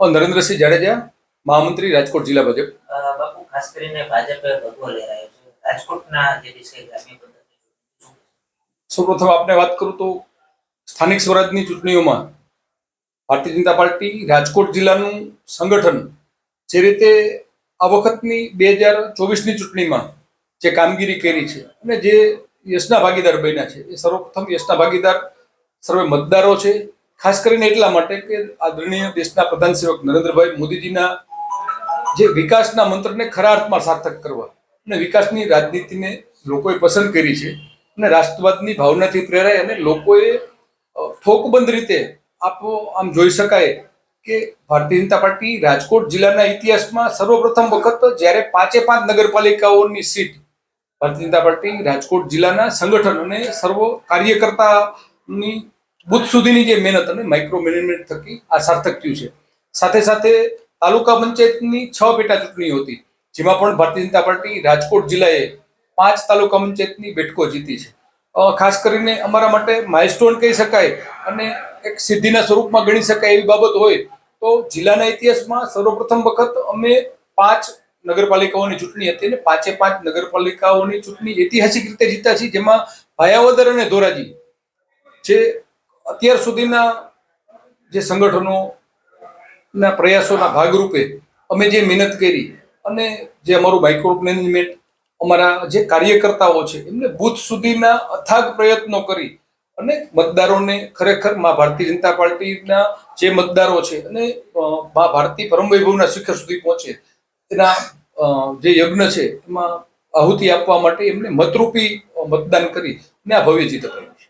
નરેન્દ્રસિંહ જાડેજા, મહામંત્રી, રાજકોટ જિલ્લા ભાજપ. બાપુ, ખાસ કરીને ભાજપે ભગવો લહેરાયો છે રાજકોટના જે વિષય ગ્રામ્ય પદ્ધતિ. સૌપ્રથમ આપને વાત કરું તો સ્થાનિક સ્વરાજની ચૂંટણીઓમાં ભારતીય જનતા પાર્ટી રાજકોટ જિલ્લાનું સંગઠન જે રીતે આ વખતની 2024ની ચૂંટણીમાં જે કામગીરી કરી છે અને જે યશના ભાગીદાર બન્યા છે, એ સર્વપ્રથમ યશના ભાગીદાર સર્વે મતદારો છે. ખાસ કરીને એટલા માટે કે આદરણીય દેશના પ્રધાન સેવક નરેન્દ્રભાઈ મોદીજીના જે વિકાસના મંત્રને ખરા અર્થમાં સાર્થક કરવા અને વિકાસની રાજનીતિને લોકોએ પસંદ કરી છે અને રાષ્ટ્રવાદની ભાવનાથી પ્રેરાય અને લોકોએ ઠોકબંધ રીતે આમ જોઈ શકાય કે ભારતીય જનતા પાર્ટી રાજકોટ જિલ્લાના ઇતિહાસમાં સર્વપ્રથમ વખત જ્યારે 5 નગરપાલિકાઓની સીટ ભારતીય જનતા પાર્ટી રાજકોટ જિલ્લાના સંગઠન અને સર્વ કાર્યકર્તાની બુથ સુધીની જે મહેનત અને માઇક્રો મેનેજમેન્ટ થકી આ સાર્થક થયું છે. સાથે સાથે તાલુકા પંચાયતની 6 પેટા ચૂંટણીઓ હતી, જેમાં પણ ભારતીય જનતા પાર્ટી રાજકોટ જિલ્લાએ 5 તાલુકા પંચાયતની બેઠકો જીતી છે. ખાસ કરીને અમારા માટે માઇલસ્ટોન કહી શકાય અને એક સિદ્ધિના સ્વરૂપમાં ગણી શકાય એવી બાબત હોય તો જિલ્લાના ઇતિહાસમાં સર્વપ્રથમ વખત અમે 5 નગરપાલિકાઓની ચૂંટણી હતી અને 5 નગરપાલિકાઓની ચૂંટણી ઐતિહાસિક રીતે જીત્યા છે, જેમાં ભાયાવદર અને ધોરાજી જે અત્યાર સુધીના જે સંગઠનોના પ્રયાસોના ભાગરૂપે અમે જે મહેનત કરી અને જે અમારું માઇક્રો મેનેજમેન્ટ, અમારા જે કાર્યકર્તાઓ છે એમને બુથ સુધીના અથાગ પ્રયત્નો કરી અને મતદારોને ખરેખર મા ભારતીય જનતા પાર્ટીના જે મતદારો છે અને મા ભારતી પરમ વૈભવના શિખર સુધી પહોંચે એના જે યજ્ઞ છે એમાં આહુતિ આપવા માટે એમને મતરૂપી મતદાન કરી અને આ ભવ્ય જીત અપાવી છે.